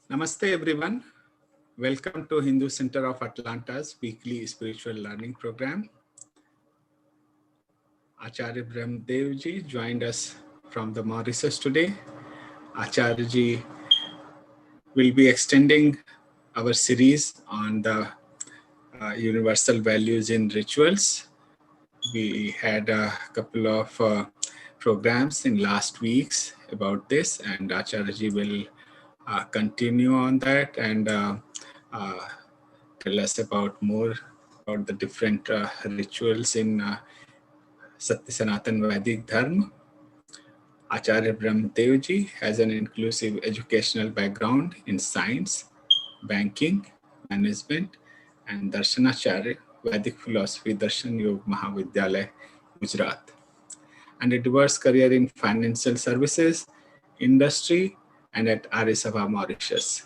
Namaste everyone. Welcome to Hindu Center of Atlanta's weekly spiritual learning program. Acharya Brahmdevji joined us from the Mauritius today. Acharya will be extending our series on the universal values in rituals. We had a couple of programs in last weeks about this, and Acharya will continue on that and uh, tell us about more about the different rituals in Satya Sanatan Vedic Dharma. Acharya Brahmdevji has an inclusive educational background in science, banking, management, and Darshanacharya, Vedic philosophy, Darshan Yoga Mahavidyalaya, Gujarat, and a diverse career in financial services, industry, and at Arya Sabha Mauritius.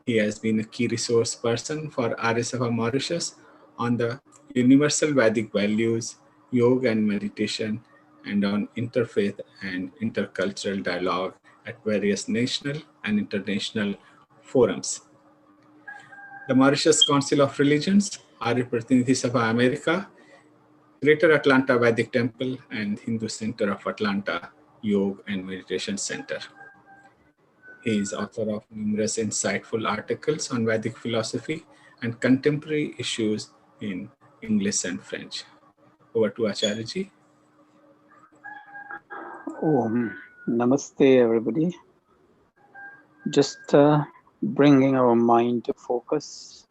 He has been a key resource person for Arya Sabha Mauritius on the universal Vedic values, yoga and meditation, and on interfaith and intercultural dialogue at various national and international forums. The Mauritius Council of Religions, Arya Pratinidhi Sabha America, Greater Atlanta Vedic Temple, and Hindu Center of Atlanta Yoga and Meditation Center. He is author of numerous insightful articles on Vedic philosophy and contemporary issues in English and French. Over to Acharya. Namaste, everybody. Just bringing our mind to focus.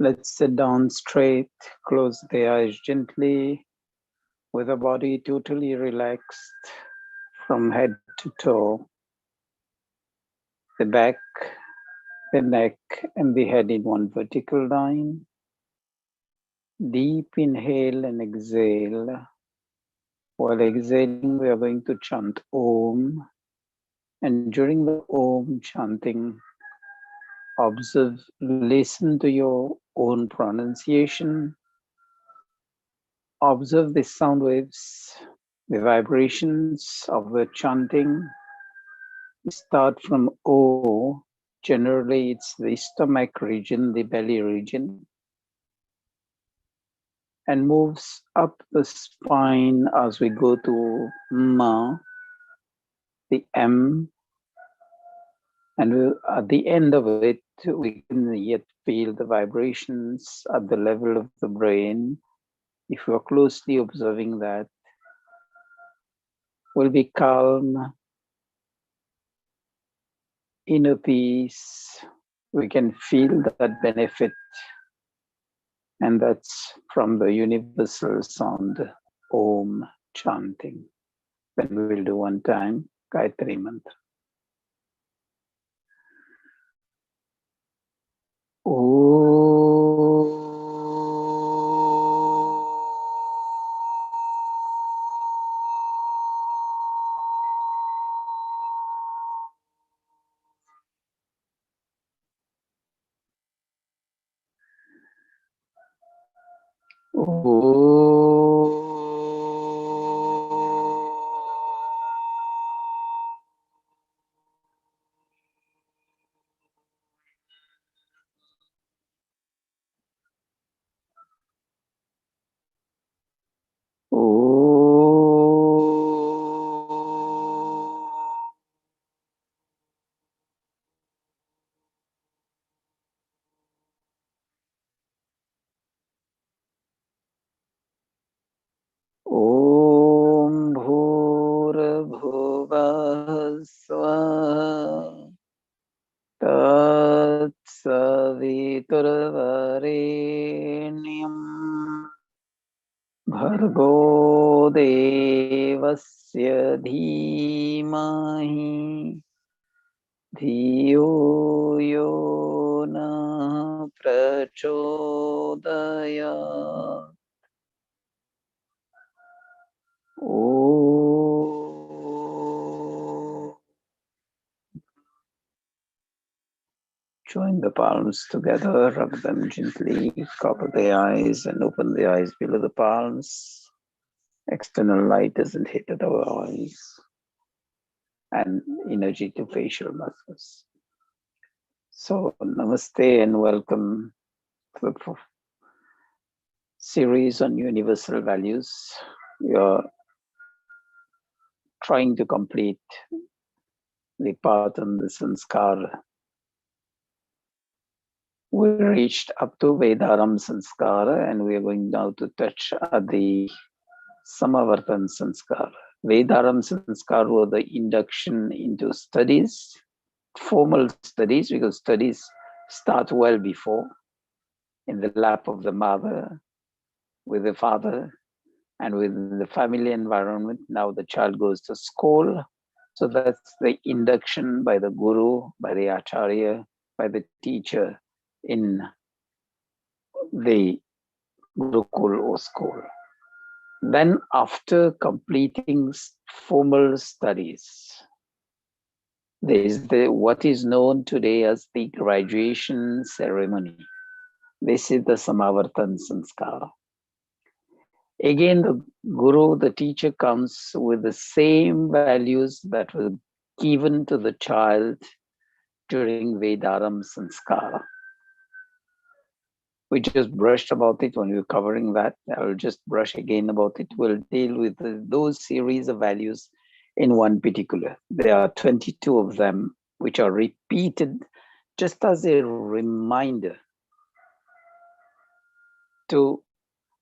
Let's sit down straight, close the eyes gently, with the body totally relaxed from head to toe. The back, the neck, and the head in one vertical line. Deep inhale and exhale. While exhaling, we are going to chant Om. And during the Om chanting, observe, listen to your own pronunciation. Observe the sound waves, the vibrations of the chanting. We start from O. Generally, it's the stomach region, the belly region, and moves up the spine as we go to Ma, the M, and at the end of it, we can yet feel the vibrations at the level of the brain. If we are closely observing that, we'll be calm, inner peace. We can feel that benefit, and that's from the universal sound Om chanting. Then we will do one time Gayatri Mantra. Om. Om Bhurabhuvah Svah Tat Saviturvarenyam Bhargo Devasya Dhimahi Dhiyo Yona Prachodayat. Oh. Join the palms together, rub them gently, cover the eyes and open the eyes below the palms. External light doesn't hit at our eyes. And energy to facial muscles. So, namaste and welcome to the series on universal values. We are trying to complete the part on the Sanskar. We reached up to Vedaram Sanskar, and we are going now to touch the Samavartan Sanskar. Vedaram Sanskar was the induction into studies, formal studies, because studies start well before, in the lap of the mother, with the father, and within the family environment. Now the child goes to school. So that's the induction by the guru, by the acharya, by the teacher in the gurukul or school. Then after completing formal studies, there is what is known today as the graduation ceremony. This is the Samavartan Sanskar. Again, the guru, the teacher, comes with the same values that were given to the child during Vedaram Sanskara. We just brushed about it when we were covering that. I'll just brush again about it. We'll deal with those series of values in one particular. There are 22 of them, which are repeated just as a reminder to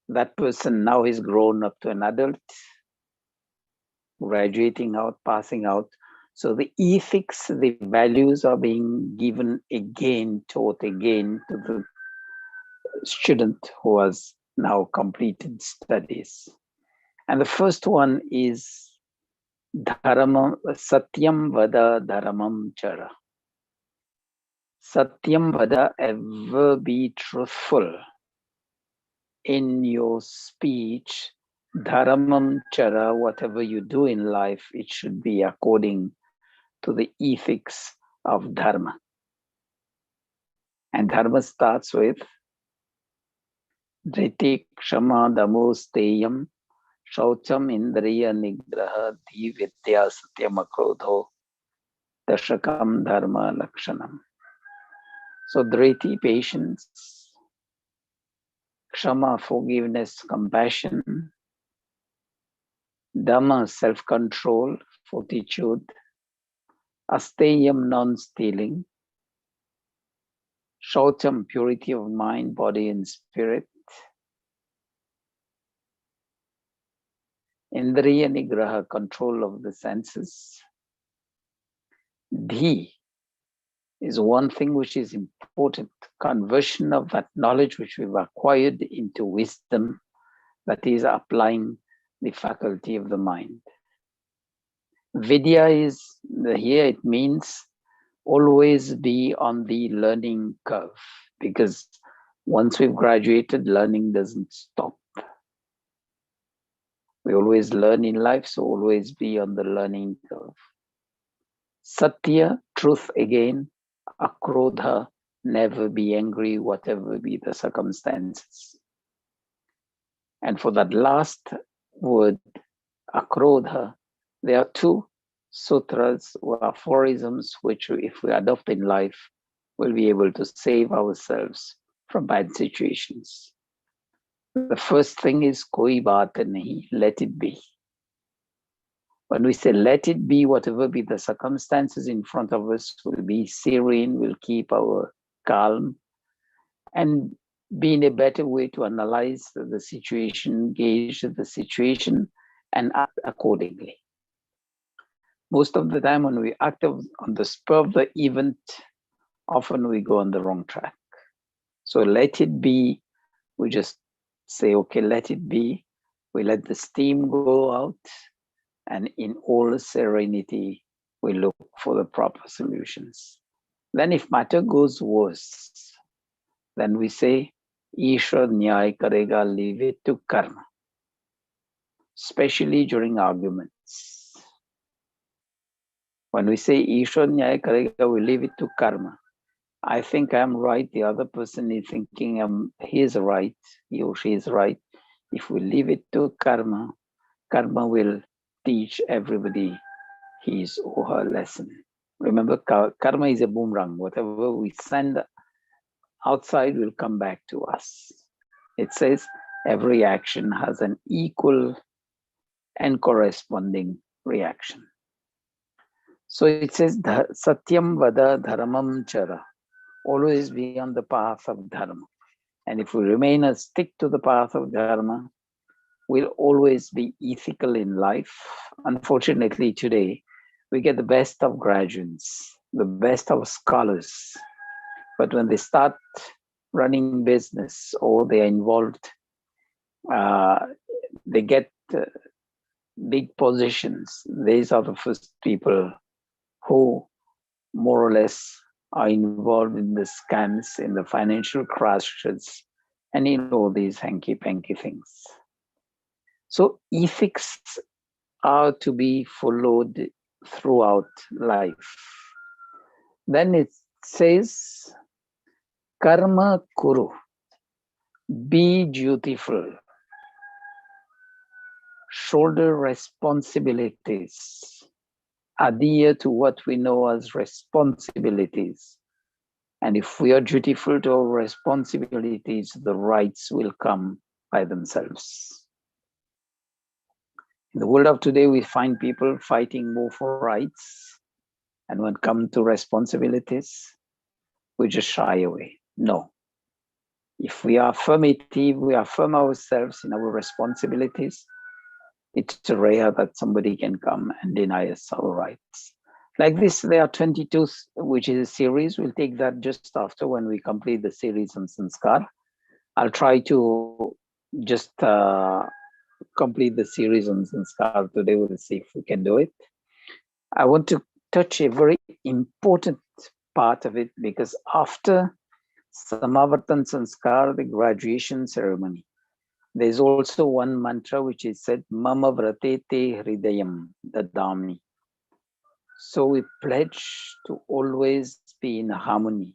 that person. Now he's grown up to an adult, graduating out, passing out. So the ethics, the values are being given again, taught again to the student who has now completed studies. And the first one is Dharamam, Satyam Vada Dharamam Chara. Satyam Vada, ever be truthful in your speech. Dharamam Chara, whatever you do in life, it should be according to the ethics of Dharma. And Dharma starts with Driti Kshama Damosteyam Shaucham Indriya Nigraha Dividya Satyam Akrodho Dashakam Dharma Lakshanam. So Driti, patience, Kshama, forgiveness, compassion, Dhamma, self-control, fortitude, Asteyam, non-stealing, Shaucham, purity of mind, body and spirit, Indriya Nigraha, control of the senses, Dhi is one thing which is important, conversion of that knowledge which we've acquired into wisdom, that is applying the faculty of the mind. Vidya is, here it means always be on the learning curve, because once we've graduated, learning doesn't stop. We always learn in life, so always be on the learning curve. Satya, truth again. Akrodha, never be angry, whatever be the circumstances. And for that last word, akrodha, there are two sutras or aphorisms which, if we adopt in life, we'll be able to save ourselves from bad situations. The first thing is koi baat nahi, let it be. When we say let it be, whatever be the circumstances in front of us, will be serene, will keep our calm, and be in a better way to analyze the situation, gauge the situation, and act accordingly. Most of the time when we act on the spur of the event, often we go on the wrong track. So let it be, we just say, okay, let it be. We let the steam go out, and in all serenity, we look for the proper solutions. Then if matter goes worse, then we say, Ishwar Nyay Karega, leave it to karma, especially during arguments. When we say Ishwar Nyay Karega, we leave it to karma. I think I'm right, the other person is thinking he is right, he or she is right. If we leave it to karma, karma will teach everybody his or her lesson. Remember, karma is a boomerang. Whatever we send outside will come back to us. It says every action has an equal and corresponding reaction. So it says, Satyam vada dharmam chara. Always be on the path of dharma. And if we remain and stick to the path of dharma, we'll always be ethical in life. Unfortunately, today, we get the best of graduates, the best of scholars. But when they start running business or they are involved, they get big positions. These are the first people who more or less are involved in the scams, in the financial crashes, and in all these hanky-panky things. So ethics are to be followed throughout life. Then it says, karma kuru, be dutiful, shoulder responsibilities, adhere to what we know as responsibilities. And if we are dutiful to our responsibilities, the rights will come by themselves. In the world of today, we find people fighting more for rights. And when it comes to responsibilities, we just shy away. No. If we are affirmative, we affirm ourselves in our responsibilities, it's rare that somebody can come and deny us our rights. Like this, there are 22, which is a series. We'll take that just after when we complete the series on Sanskar. I'll try to just complete the series on Sanskar today. We'll see if we can do it. I want to touch a very important part of it because after Samavartan Sanskar, the graduation ceremony, there's also one mantra which is said, Mama Vratete Hridayam Dadami. So we pledge to always be in harmony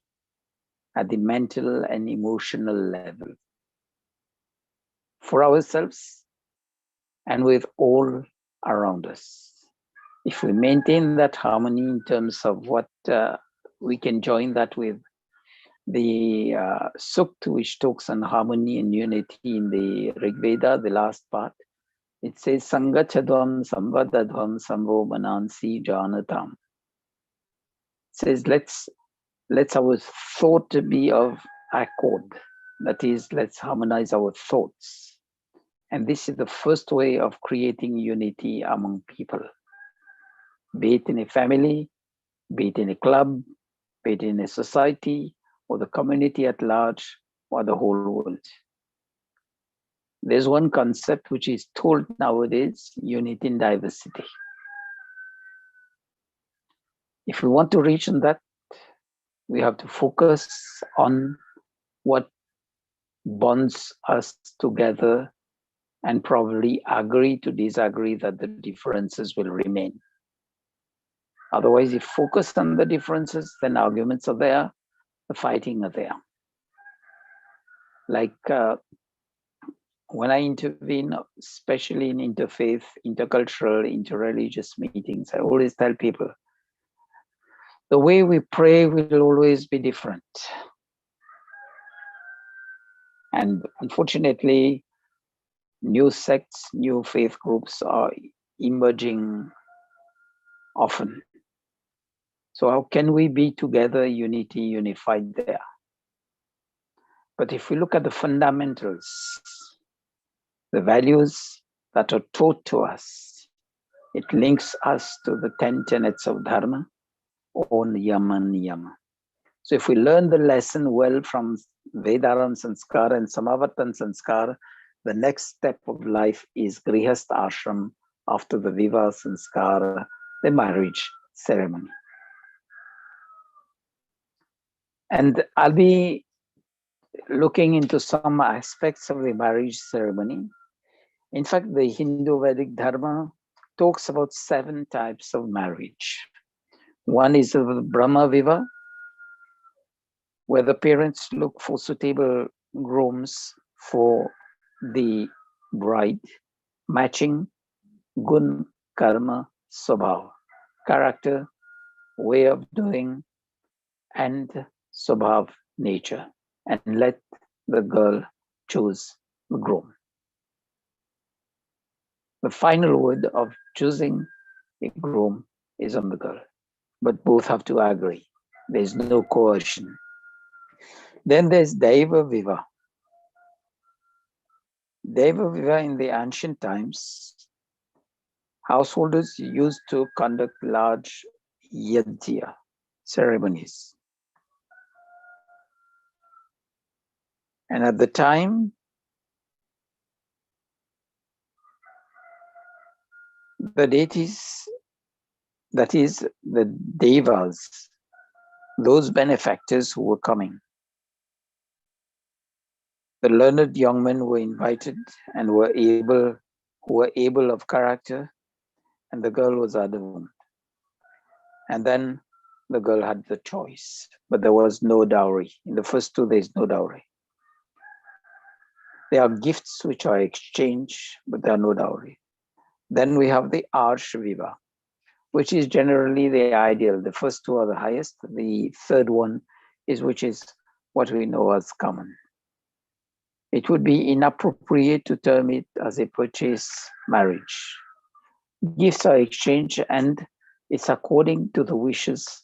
at the mental and emotional level for ourselves and with all around us. If we maintain that harmony in terms of what we can join that with the Sukt, which talks on harmony and unity in the Rig Veda, the last part, it says, Sangachadvam Samvadadvam Samvo Manansi Janatam. It says, let's our thought be of accord. That is, let's harmonize our thoughts. And this is the first way of creating unity among people. Be it in a family, be it in a club, be it in a society, or the community at large, or the whole world. There's one concept which is told nowadays, unity in diversity. If we want to reach on that, we have to focus on what bonds us together and probably agree to disagree that the differences will remain. Otherwise, if focused on the differences, then arguments are there, the fighting are there. Like when I intervene, especially in interfaith, intercultural, interreligious meetings, I always tell people, the way we pray will always be different. And unfortunately, new sects, new faith groups are emerging often. So how can we be together, unity, unified there? But if we look at the fundamentals, the values that are taught to us, it links us to the 10 tenets of Dharma or Niyama Niyama. So if we learn the lesson well from Vedaran Sanskar and Samavartan Sanskar, the next step of life is Grihast Ashram after the Vivaha Sanskar, the marriage ceremony. And I'll be looking into some aspects of the marriage ceremony. In fact, the Hindu Vedic Dharma talks about 7 types of marriage. One is the Brahma Vivaha, where the parents look for suitable grooms for the bride, matching gun, karma, swabhava, character, way of doing, and Swabhav nature, and let the girl choose the groom. The final word of choosing a groom is on the girl, but both have to agree. There's no coercion. Then there's Deva Viva. Deva Viva in the ancient times, householders used to conduct large yajna ceremonies. And at the time, the deities, that is, the devas, those benefactors who were coming, the learned young men were invited and who were able of character, and the girl was adorned. And then the girl had the choice, but there was no dowry. In the first two, there is no dowry. There are gifts which are exchanged, but there are no dowry. Then we have the Arsh Viva, which is generally the ideal. The first two are the highest. The third one is what we know as common. It would be inappropriate to term it as a purchase marriage. Gifts are exchanged and it's according to the wishes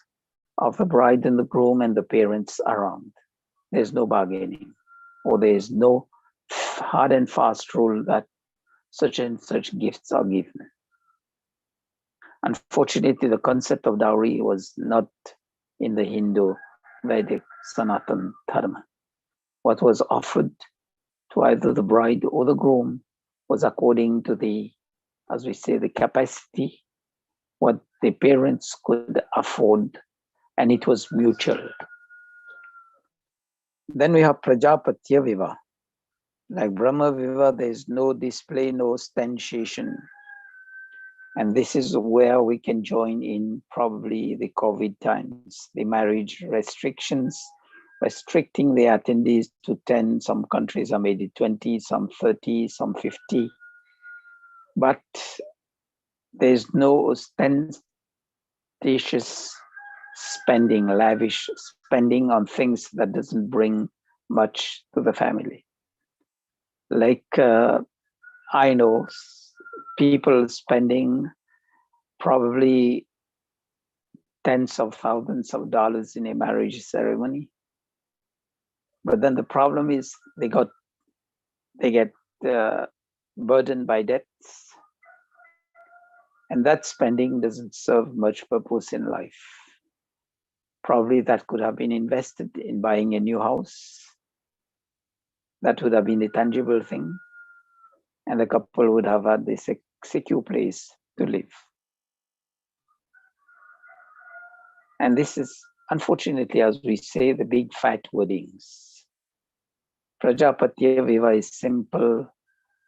of the bride and the groom and the parents around. There's no bargaining, or there's no hard and fast rule that such and such gifts are given. Unfortunately, the concept of dowry was not in the Hindu Vedic Sanatan Dharma. What was offered to either the bride or the groom was according to the, as we say, the capacity, what the parents could afford, and it was mutual. Then we have Prajapatya Viva. Like Brahma Viva, there is no display, no ostentation. And this is where we can join in probably the COVID times, the marriage restrictions, restricting the attendees to 10. Some countries have made it 20, some 30, some 50. But there's no ostentatious spending, lavish spending on things that doesn't bring much to the family. Like I know people spending probably tens of thousands of dollars in a marriage ceremony. But then the problem is they get burdened by debts, and that spending doesn't serve much purpose in life. Probably that could have been invested in buying a new house. That would have been a tangible thing, and the couple would have had this secure place to live. And this is, unfortunately, as we say, the big fat weddings. Prajapatya Viva is simple,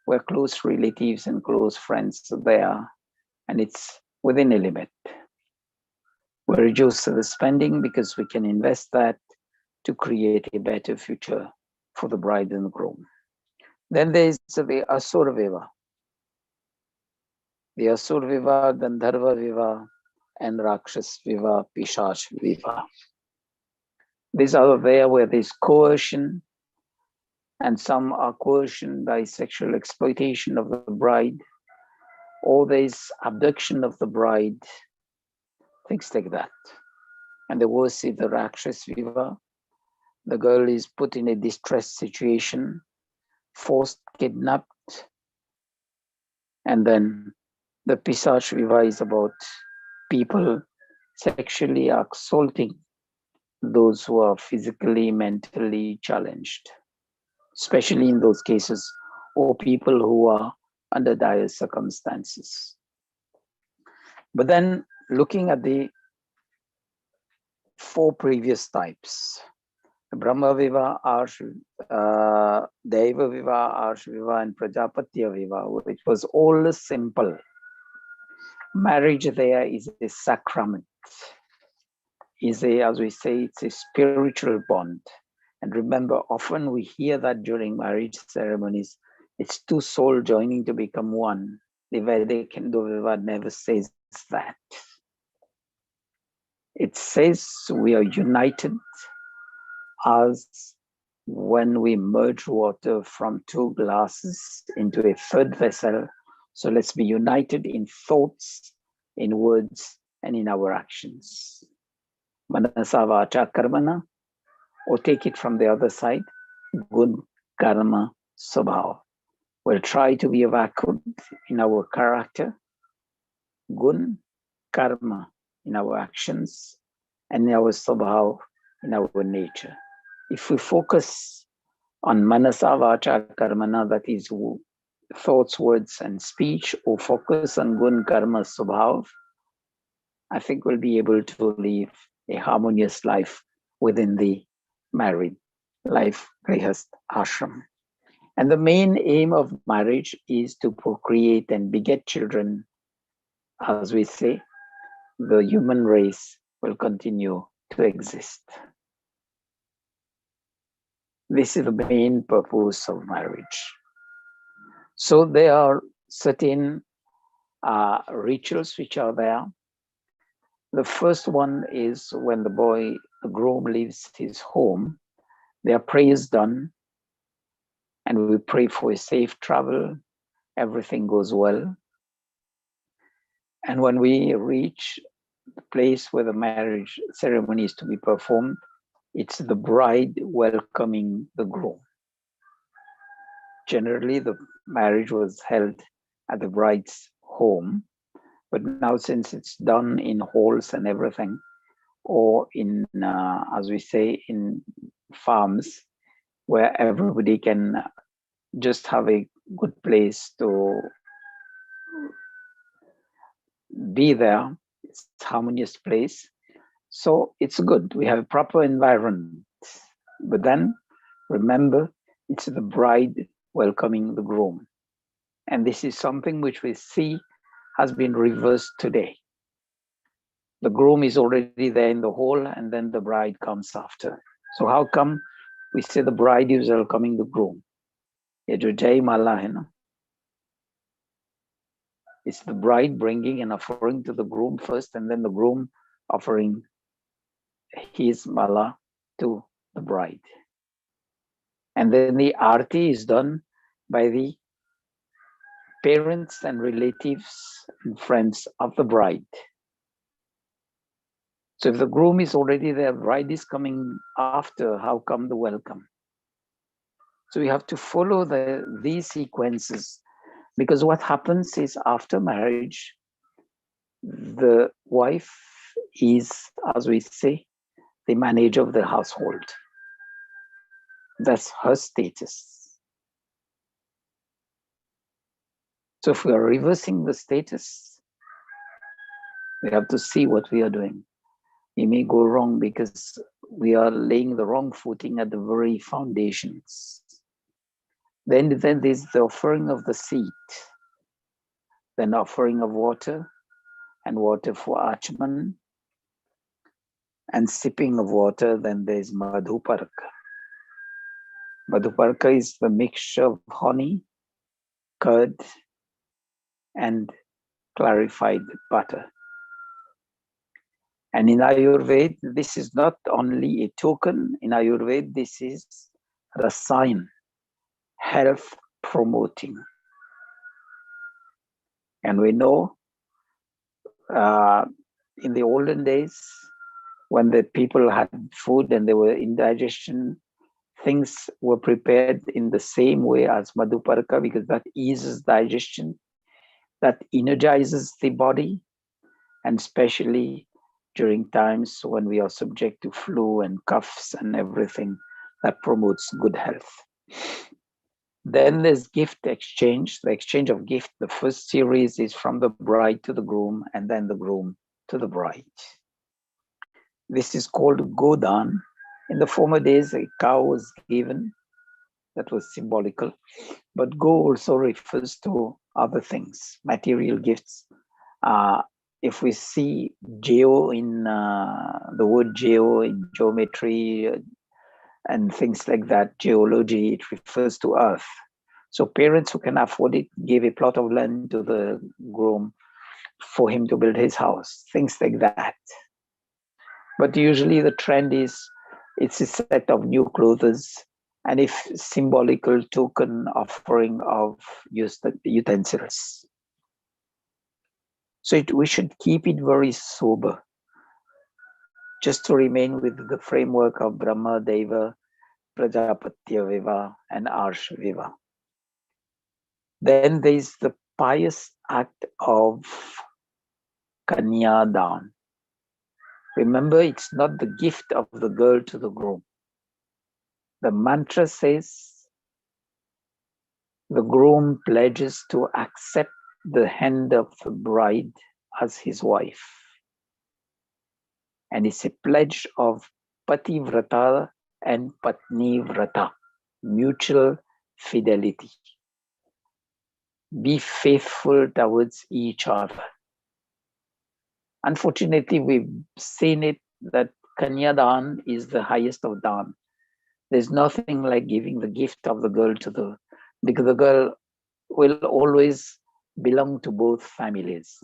where close relatives and close friends are there, and it's within a limit. We reduce the spending because we can invest that to create a better future for the bride and the groom. Then there's the Asura Viva. The Asura Viva, Gandharva Viva, and Rakshas Viva, Pishach Viva. These are there where there's coercion, and some are coercion by sexual exploitation of the bride, or there's abduction of the bride, things like that. And the worst is the Rakshas Viva. The girl is put in a distressed situation, forced, kidnapped, and then the Pisach Viva is about people sexually assaulting those who are physically, mentally challenged, especially in those cases, or people who are under dire circumstances. But then looking at the 4 previous types, Brahma Viva, Deva Viva, Arsh Viva, and Prajapatya Viva, which was all simple. Marriage there is a sacrament, as we say, it's a spiritual bond. And remember, often we hear that during marriage ceremonies, it's 2 souls joining to become one. The Vedic Hindu Viva never says that. It says we are united as when we merge water from two glasses into a third vessel. So let's be united in thoughts, in words, and in our actions. Manasa vacha karmana, or take it from the other side, gun karma swabhav. We'll try to be vacuum in our character, gun karma in our actions, and in our swabhav in our nature. If we focus on manasa vacha karmana, that is thoughts, words, and speech, or focus on gun karma swabhav, I think we'll be able to live a harmonious life within the married life, grihast ashram. And the main aim of marriage is to procreate and beget children. As we say, the human race will continue to exist. This is the main purpose of marriage. So there are certain rituals which are there. The first one is when the groom leaves his home, there are prayers done, and we pray for a safe travel, everything goes well. And when we reach the place where the marriage ceremony is to be performed, it's the bride welcoming the groom. Generally, the marriage was held at the bride's home, but now since it's done in halls and everything, or in, as we say, in farms, where everybody can just have a good place to be there, it's a harmonious place. So it's good. We have a proper environment. But then remember, it's the bride welcoming the groom. And this is something which we see has been reversed today. The groom is already there in the hall, and then the bride comes after. So how come we say the bride is welcoming the groom? It's the bride bringing an offering to the groom first, and then the groom offering his mala to the bride. And then the arti is done by the parents and relatives and friends of the bride. So if the groom is already there, bride is coming after, how come the welcome? So we have to follow these sequences, because what happens is after marriage, the wife is, as we say, the manager of the household. That's her status. So if we are reversing the status, we have to see what we are doing. We may go wrong because we are laying the wrong footing at the very foundations. Then there's the offering of the seed, then offering of water, and water for Achman, and sipping of water. Then there's Madhuparka. Madhuparka is the mixture of honey, curd, and clarified butter. And in Ayurveda, this is not only a token. In Ayurveda, this is the sign, health promoting. And we know in the olden days, when the people had food and they were indigestion, things were prepared in the same way as Madhuparka, because that eases digestion, that energizes the body, and especially during times when we are subject to flu and coughs and everything, that promotes good health. Then there's gift exchange, the exchange of gift. The first series is from the bride to the groom, and then the groom to the bride. This is called Godan. In the former days, a cow was given. That was symbolical. But Go also refers to other things, material gifts. If we see geo in the word geo in geometry and things like that, geology, it refers to earth. So parents who can afford it give a plot of land to the groom for him to build his house, things like that. But usually the trend is it's a set of new clothes and if symbolical token offering of utensils. So we should keep it very sober, just to remain with the framework of Brahma, Deva, Prajapatya Viva, and Arsh Viva. Then there is the pious act of Kanyadan. Remember, it's not the gift of the girl to the groom. The mantra says the groom pledges to accept the hand of the bride as his wife. And it's a pledge of Pativrata and Patni Vrata, mutual fidelity. Be faithful towards each other. Unfortunately, we've seen it that Kanyadan is the highest of dan. There's nothing like giving the gift of the girl to the, because the girl will always belong to both families.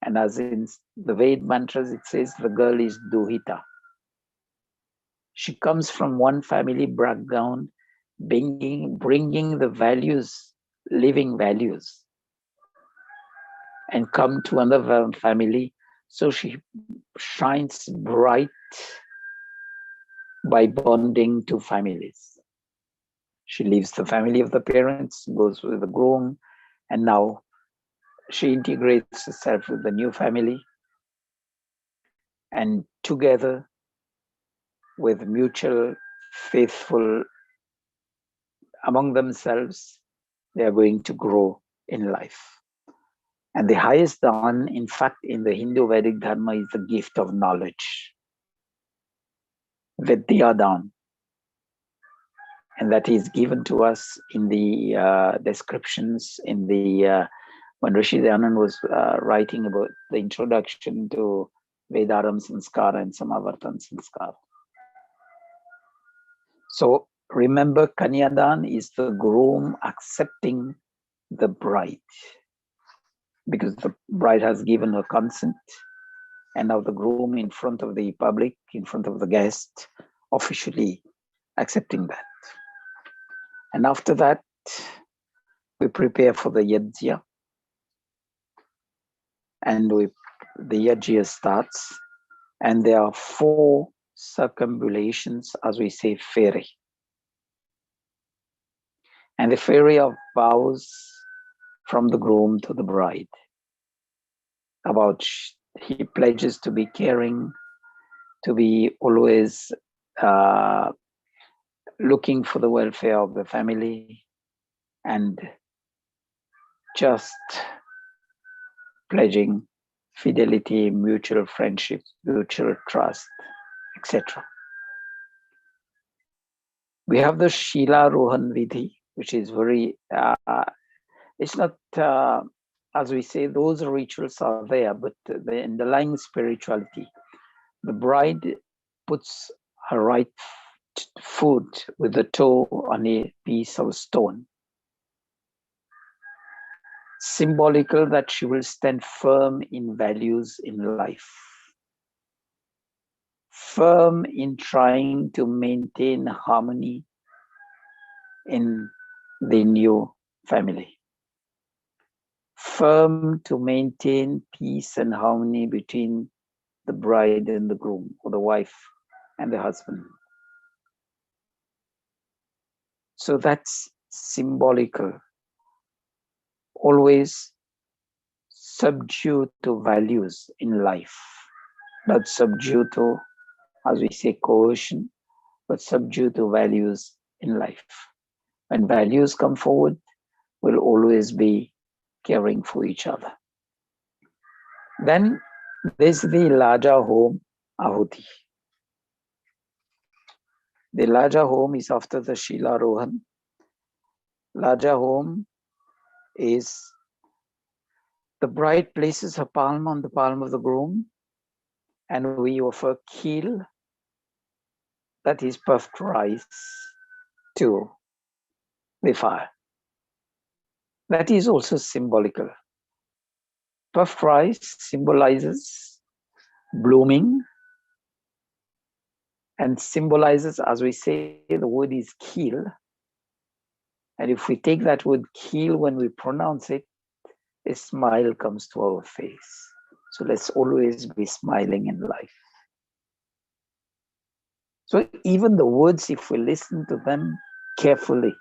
And as in the Ved mantras, it says the girl is Duhita. She comes from one family background, bringing the values, living values, and come to another family. So she shines bright by bonding to families. She leaves the family of the parents, goes with the groom, and now she integrates herself with the new family. And together, with mutual faithful among themselves, they are going to grow in life. And the highest dhan, in fact, in the Hindu Vedic Dharma is the gift of knowledge, Vidya dhan. And that is given to us in the descriptions in the, when Rishi Dayanand was writing about the introduction to Vedaram Sanskar and Samavartan Sanskar. So remember, Kanyadan is the groom accepting the bride, because the bride has given her consent, and now the groom in front of the public, in front of the guest, officially accepting that. And after that, we prepare for the yajna, and the yajna starts, and there are 4 circumambulations, as we say, fairy. And the fairy of vows from the groom to the bride. About he pledges to be caring, to be always looking for the welfare of the family, and just pledging fidelity, mutual friendship, mutual trust, etc. We have the Shila Rohan Vidhi, which is very, it's not, as we say, those rituals are there, but the underlying spirituality. The bride puts her right foot with the toe on a piece of stone, symbolical that she will stand firm in values in life, firm in trying to maintain harmony in the new family, firm to maintain peace and harmony between the bride and the groom, or the wife and the husband. So that's symbolical. Always subdue to values in life, not subdue to, as we say, coercion, but subdue to values in life. When values come forward, we'll always be caring for each other. Then there's the Laja Home Ahuti. The Laja Home is after the Shila Rohan. Laja Home is the bride places her palm on the palm of the groom, and we offer keel, that is puffed rice, to the fire. That is also symbolical. Puffed rice symbolizes blooming, and symbolizes, as we say, the word is kill. And if we take that word kill, when we pronounce it, a smile comes to our face. So let's always be smiling in life. So even the words, if we listen to them carefully,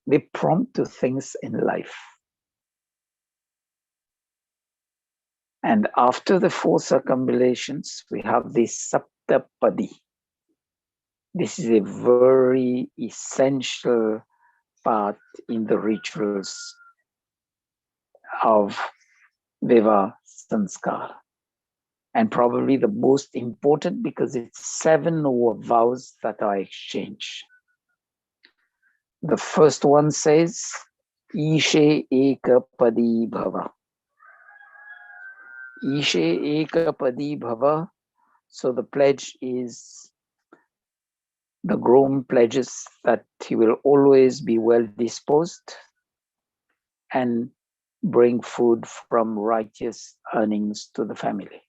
they prompt to things in life. And after the 4 circumambulations, we have this Saptapadi. This is a very essential part in the rituals of Viva Sanskar. And probably the most important because it's 7 vows that are exchanged. The first one says, Ishe Ekapadi Bhava. Ishe Ekapadi Bhava. So the pledge is, the groom pledges that he will always be well disposed and bring food from righteous earnings to the family.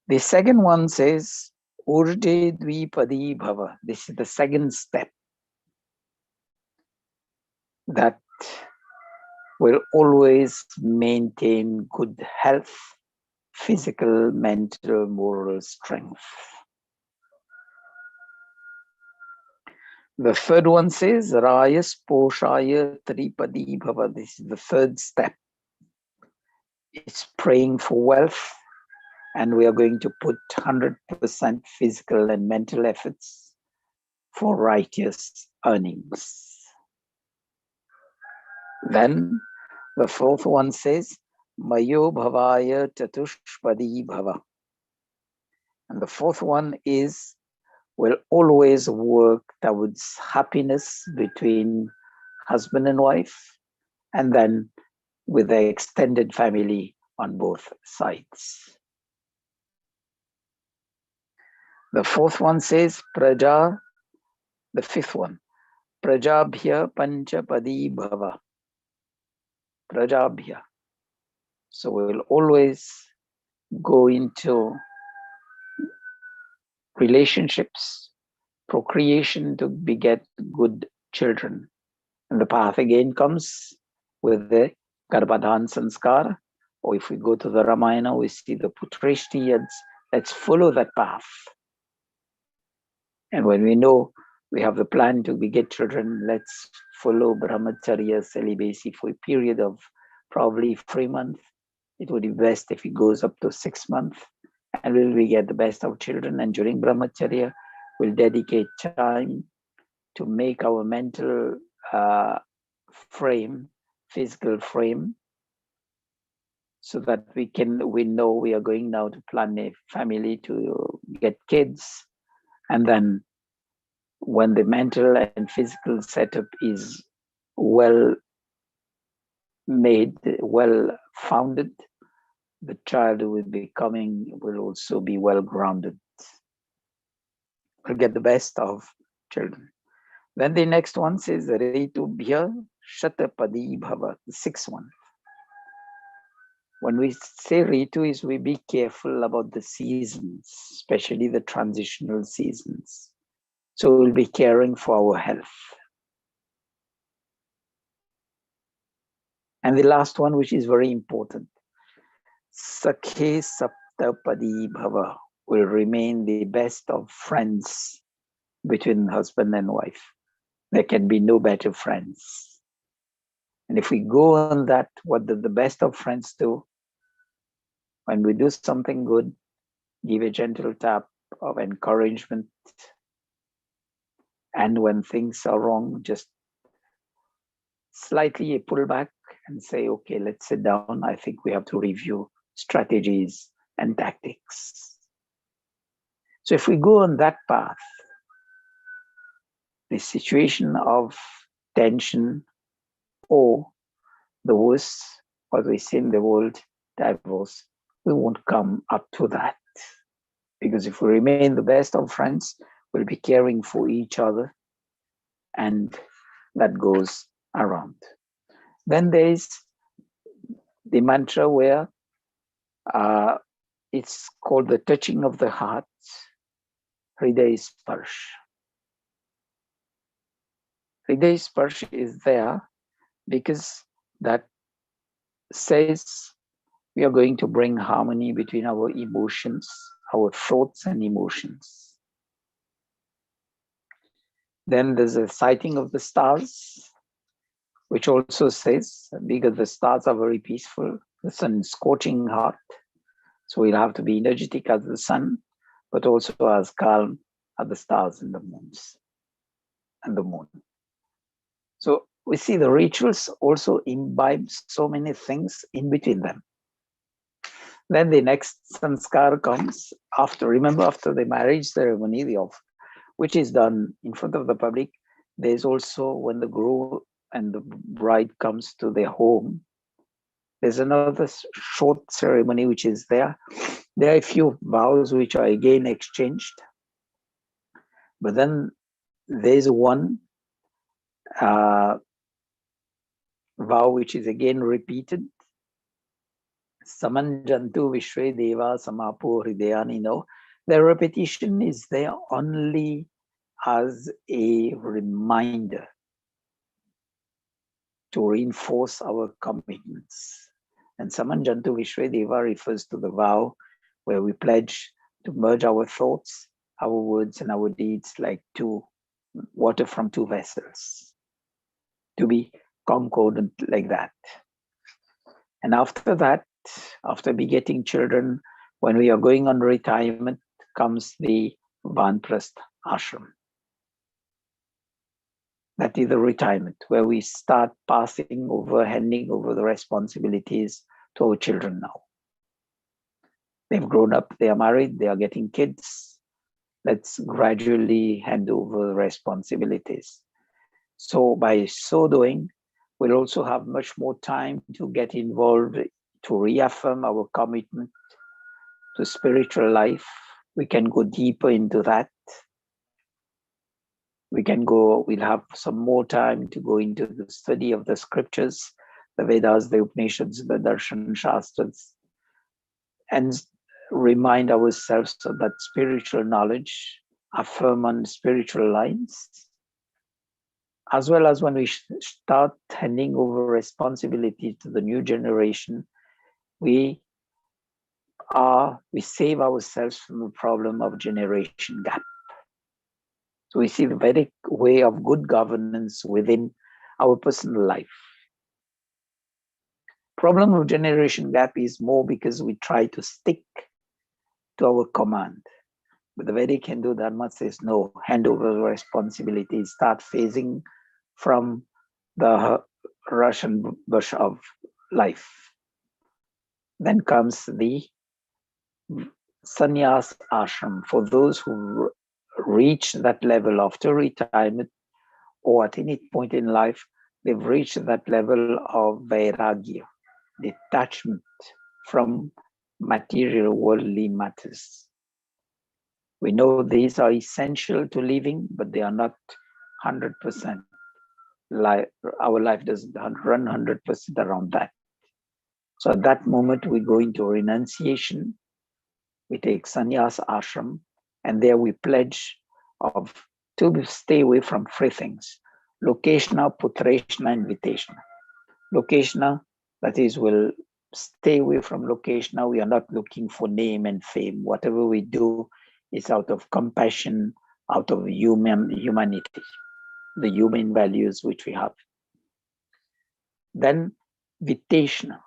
The second one says, Urde Dvipadi Bhava. This is the second step, that will always maintain good health, physical, mental, moral strength. The third one says, Rayas Poshaya Tripadi Bhava. This is the third step. It's praying for wealth, and we are going to put 100% physical and mental efforts for righteous earnings. Then the fourth one says, Mayo Bhavaya Chatushpadi Bhava. And the fourth one is, will always work towards happiness between husband and wife, and then with the extended family on both sides. The fourth one says, Praja, the fifth one, Prajabhya Panchapadi Bhava. Prajabhya. So we'll always go into relationships, procreation to beget good children. And the path again comes with the Garbhadhan Sanskar, or if we go to the Ramayana, we see the Putreshti Yads. Let's follow that path. And when we know we have the plan to beget children, let's follow Brahmacharya celibacy for a period of probably 3 months. It would be best if it goes up to 6 months, and we get the best of children. And during Brahmacharya, we'll dedicate time to make our mental frame, physical frame, so that we know we are going now to plan a family to get kids. And then when the mental and physical setup is well made, well founded, the child who will be coming will also be well grounded. We'll get the best of children. Then the next one says, Ritubhya Shatapadi Bhava, the sixth one. When we say Ritu, is we be careful about the seasons, especially the transitional seasons. So we'll be caring for our health. And the last one, which is very important, Sakhe Saptapadi Bhava, will remain the best of friends between husband and wife. There can be no better friends. And if we go on that, what do the best of friends do? When we do something good, give a gentle tap of encouragement. And when things are wrong, just slightly a pullback and say, okay, let's sit down. I think we have to review strategies and tactics. So if we go on that path, the situation of tension, or the worst, what we see in the world, divorce, we won't come up to that. Because if we remain the best of friends, we'll be caring for each other, and that goes around. Then there is the mantra where it's called the touching of the heart, Hriday Sparsh. Hriday Sparsh is there because that says we are going to bring harmony between our emotions, our thoughts and emotions. Then there's a sighting of the stars, which also says, because the stars are very peaceful, the sun is scorching hot, so we'll have to be energetic as the sun, but also as calm as the stars and the moons and the moon. So we see the rituals also imbibe so many things in between them. Then the next sanskar comes after, remember, after the marriage ceremony, which is done in front of the public, there's also when the groom and the bride comes to their home, there's another short ceremony which is there. There are a few vows which are again exchanged, but then there's one vow which is again repeated. Samanjantu Vishwe Deva Samapo Hridayanino. The repetition is there only as a reminder to reinforce our commitments. And Samanjantu Vishwe Deva refers to the vow where we pledge to merge our thoughts, our words, and our deeds like water from two vessels, to be concordant like that. And after that, after begetting children, when we are going on retirement, comes the Vanprasth ashram. That is the retirement, where we start passing over, handing over the responsibilities to our children now. They've grown up, they are married, they are getting kids. Let's gradually hand over the responsibilities. So by so doing, we'll also have much more time to get involved, to reaffirm our commitment to spiritual life. We can go deeper into that. We'll have some more time to go into the study of the scriptures, the Vedas, the Upanishads, the Darshan Shastras, and remind ourselves of that spiritual knowledge, affirm on spiritual lines, as well as when we start handing over responsibility to the new generation, we save ourselves from the problem of generation gap. So we see the Vedic way of good governance within our personal life. Problem of generation gap is more because we try to stick to our command. But the Vedic Hindu Dharma says no, hand over the responsibility, start phasing from the rush and bush of life. Then comes the sannyas ashram for those who reach that level after retirement or at any point in life. They've reached that level of vairagya, detachment from material worldly matters. We know these are essential to living, but they are not 100%. Our life doesn't run 100% around that. So at that moment, we go into renunciation. We take sannyas ashram, and there we pledge to stay away from three things: lokeshna, putreshna, and viteshna. Lokeshna, that is, we'll stay away from lokeshna. We are not looking for name and fame. Whatever we do is out of compassion, out of humanity, the human values which we have. Then viteshna,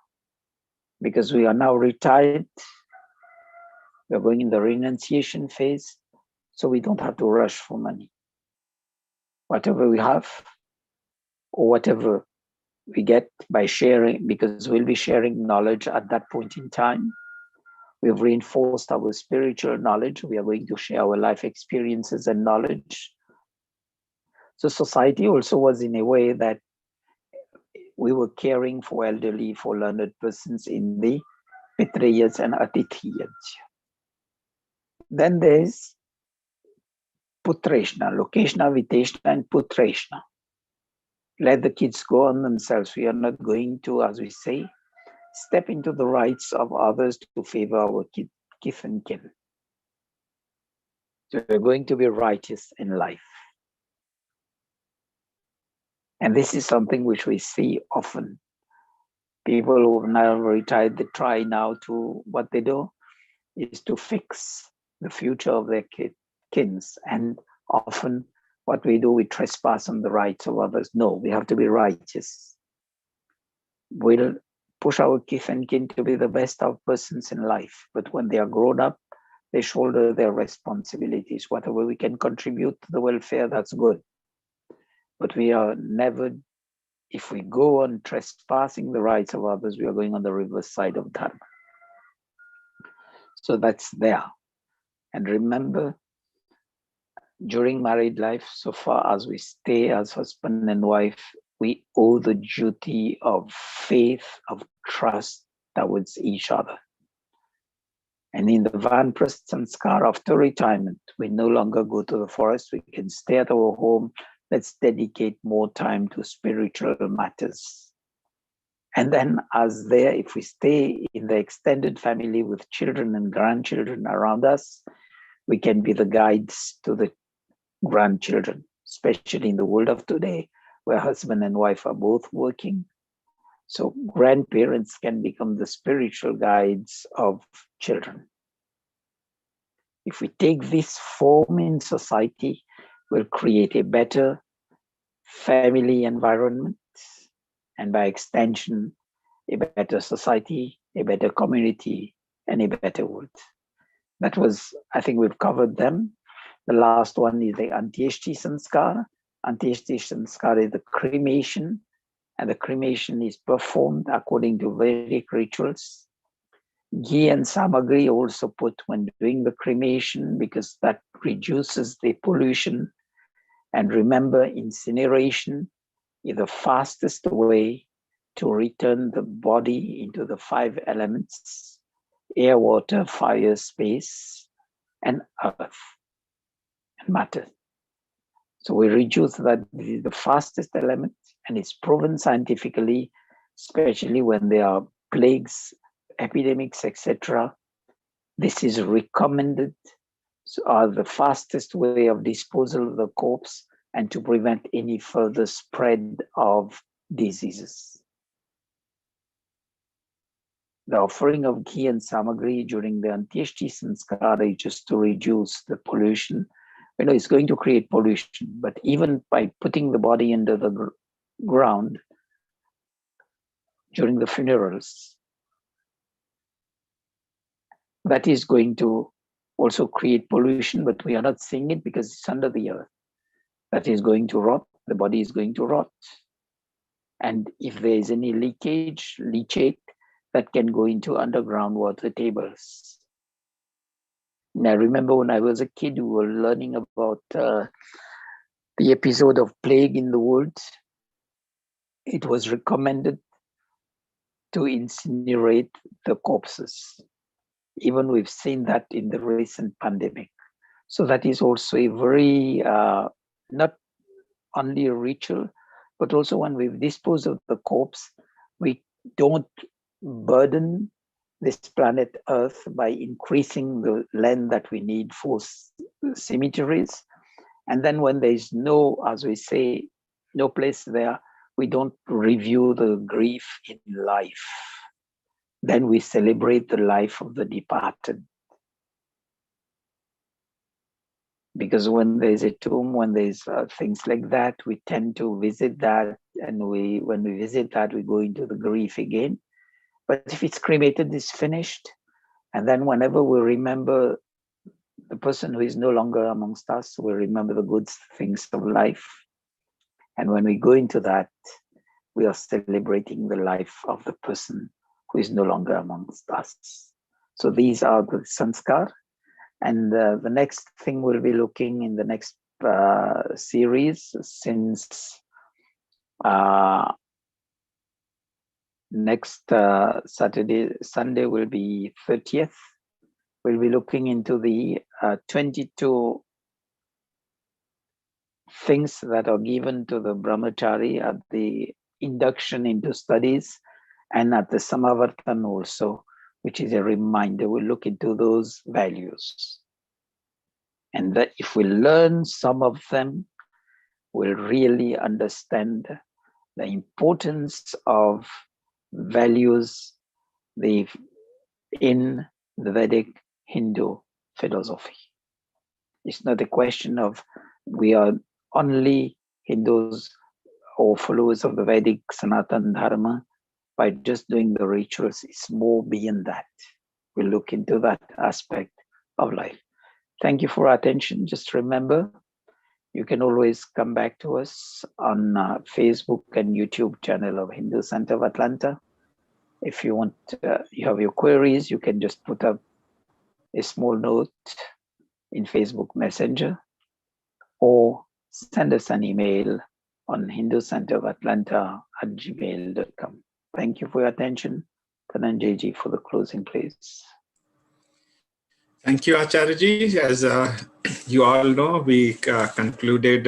because we are now retired, we are going in the renunciation phase, so we don't have to rush for money. Whatever we have, or whatever we get by sharing, because we'll be sharing knowledge at that point in time. We've reinforced our spiritual knowledge. We are going to share our life experiences and knowledge. So society also was in a way that we were caring for elderly, for learned persons in the Pitriyas and Atithiyas. Then there's Putreshna, Lokeshna, Viteshna, and Putreshna. Let the kids go on themselves. We are not going to, as we say, step into the rights of others to favor our kith and kin. So we're going to be righteous in life. And this is something which we see often. People who have now retired, they try now to, what they do is to fix the future of their kins. And often what we do, we trespass on the rights of others. No, we have to be righteous. We'll push our kith and kin to be the best of persons in life. But when they are grown up, they shoulder their responsibilities. Whatever we can contribute to the welfare, that's good. But we are never, if we go on trespassing the rights of others, we are going on the reverse side of dharma. So that's there. And remember, during married life, so far as we stay as husband and wife, we owe the duty of faith, of trust towards each other. And in the Vanprasth Sanskar, after retirement, we no longer go to the forest, we can stay at our home. Let's dedicate more time to spiritual matters. And then as there, if we stay in the extended family with children and grandchildren around us, we can be the guides to the grandchildren, especially in the world of today, where husband and wife are both working. So grandparents can become the spiritual guides of children. If we take this form in society, we'll create a better family environment, and by extension, a better society, a better community, and a better world. That was, I think we've covered them. The last one is the Antyeshti Sanskar. Antyeshti Sanskar is the cremation, and the cremation is performed according to Vedic rituals. Ghee and samagri also put when doing the cremation because that reduces the pollution. And remember, incineration is the fastest way to return the body into the 5 elements: air, water, fire, space, and earth and matter. So we reduce that. This is the fastest element, and it's proven scientifically, especially when there are plagues, epidemics, etc. This is recommended as the fastest way of disposal of the corpse and to prevent any further spread of diseases. The offering of ghee and samagri during the Antyeshti Sanskar is just to reduce the pollution. You know, it's going to create pollution, but even by putting the body under the ground during the funerals, that is going to also create pollution, but we are not seeing it because it's under the earth. That is going to rot, the body is going to rot. And if there is any leachate, that can go into underground water tables. Now, I remember when I was a kid, we were learning about the episode of plague in the woods. It was recommended to incinerate the corpses. Even we've seen that in the recent pandemic. So that is also a very, not only a ritual, but also when we've disposed of the corpse, we don't burden this planet Earth by increasing the land that we need for cemeteries. And then when there's no, as we say, no place there, we don't review the grief in life. Then we celebrate the life of the departed. Because when there's a tomb, when there's things like that, we tend to visit that. And when we visit that, we go into the grief again. But if it's cremated, it's finished. And then whenever we remember the person who is no longer amongst us, we remember the good things of life. And when we go into that, we are celebrating the life of the person who is no longer amongst us. So these are the sanskar. And the next thing we'll be looking in the next series, since next Sunday will be 30th. We'll be looking into the 22 things that are given to the brahmachari at the induction into studies and at the samavartan also, which is a reminder. We'll look into those values. And that if we learn some of them, we'll really understand the importance of values in the Vedic Hindu philosophy. It's not a question of we are only Hindus or followers of the Vedic Sanatan Dharma by just doing the rituals. It's more beyond that. We'll look into that aspect of life. Thank you for your attention. Just remember, you can always come back to us on Facebook and YouTube channel of Hindu Center of Atlanta. If you want, you have your queries, you can just put up a small note in Facebook Messenger or send us an email on hinducenterofatlanta@gmail.com. Thank you for your attention. Dhananjay for the closing, please. Thank you, Acharyaji. As you all know, we concluded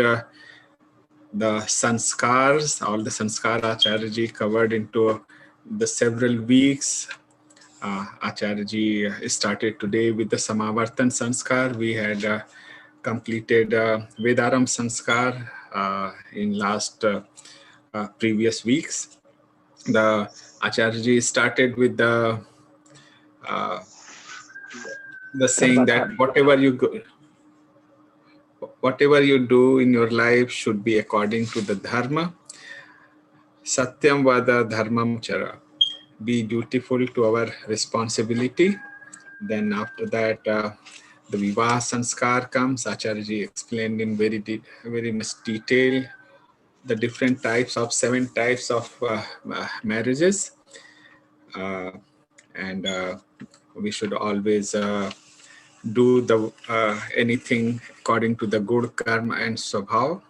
the sanskars, all the sanskar Acharyaji covered into the several weeks. Acharyaji started today with the Samavartan sanskar. We had completed Vedaram sanskar in last previous weeks. The Acharyaji started with the saying that whatever you do in your life should be according to the dharma. Satyam vada dharmam chara. Be dutiful to our responsibility. Then after that, the Vivaha Sanskar comes. Acharyaji explained in very much detail the different types of 7 types of marriages. And we should always do the anything according to the good karma and swabhav.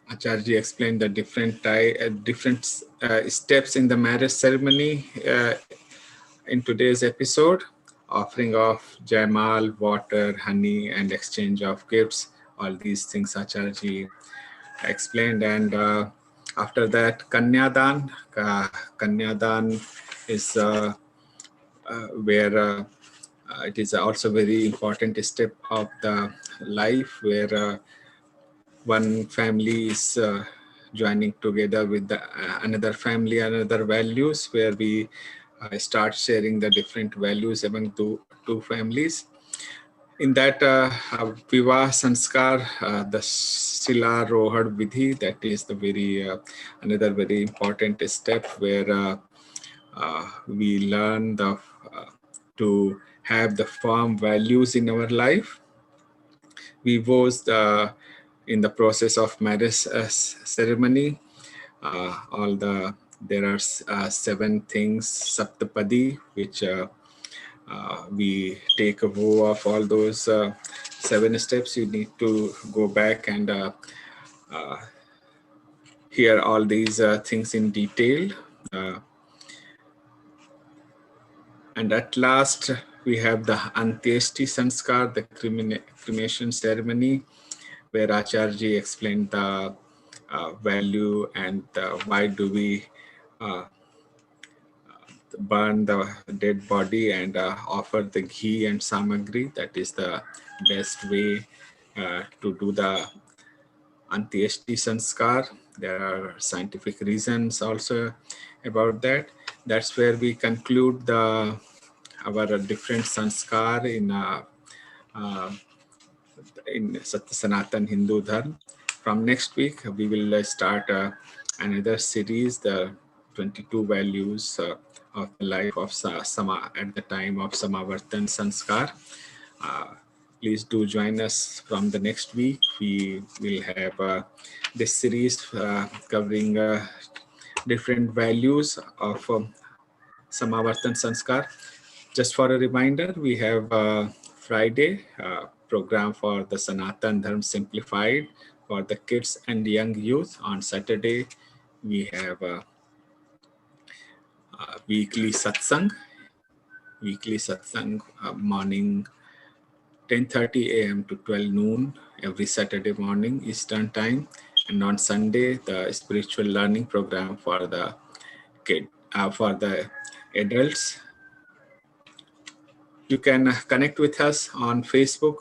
Acharya explained the different steps in the marriage ceremony in today's episode. Offering of jaimal, water, honey, and exchange of gifts. All these things Acharya explained. And after that, Kanyadan. Kanyadan is where it is also very important step of the life where one family is joining together with another family, another values, where we start sharing the different values among two families. In that Vivaha Sanskar, the Sila Rohad Vidhi, that is the very another very important step where we learn to have the firm values in our life. We was in the process of marriage ceremony. There are 7 things, Saptapadi, which we take a vow of all those 7 steps. You need to go back and hear all these things in detail. And at last, we have the Antyeshti Sanskar, the cremation ceremony, where Acharya explained the value and why do we burn the dead body and offer the ghee and samagri. That is the best way to do the Antyeshti Sanskar. There are scientific reasons also about that. That's where we conclude our different sanskar in Sanatan Hindu Dharma. From next week, we will start another series, the 22 values of the life of Sama at the time of Samavartan Sanskar. Please do join us from the next week. We will have this series covering different values of Samavartan Sanskar. Just for a reminder, we have Friday program for the Sanatan Dharma Simplified for the kids and young youth. On Saturday, we have weekly satsang morning 10:30 a.m. to 12 noon every Saturday morning Eastern time. And on Sunday, the spiritual learning program for the kid. for the adults. You can connect with us on Facebook,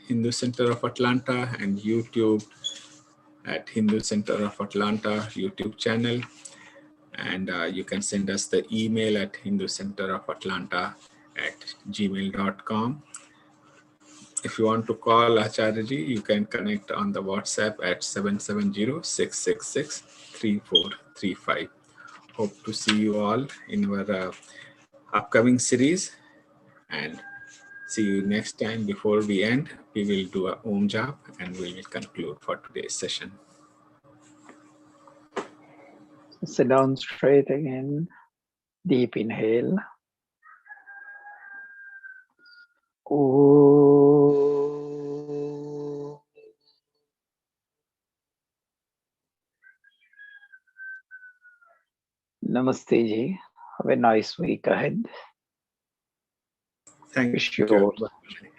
Hindu Center of Atlanta, and YouTube at Hindu Center of Atlanta YouTube channel. And you can send us the email at hinducenterofatlanta@gmail.com. If you want to call Acharyaji, you can connect on the WhatsApp at 770-666-3435. Hope to see you all in our upcoming series, and see you next time. Before we end, we will do a Om Jap and we will conclude for today's session. Sit down straight again. Deep inhale. Om. Namaste ji. Have a nice week ahead. Thank Wish you. you all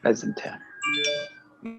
pleasant time.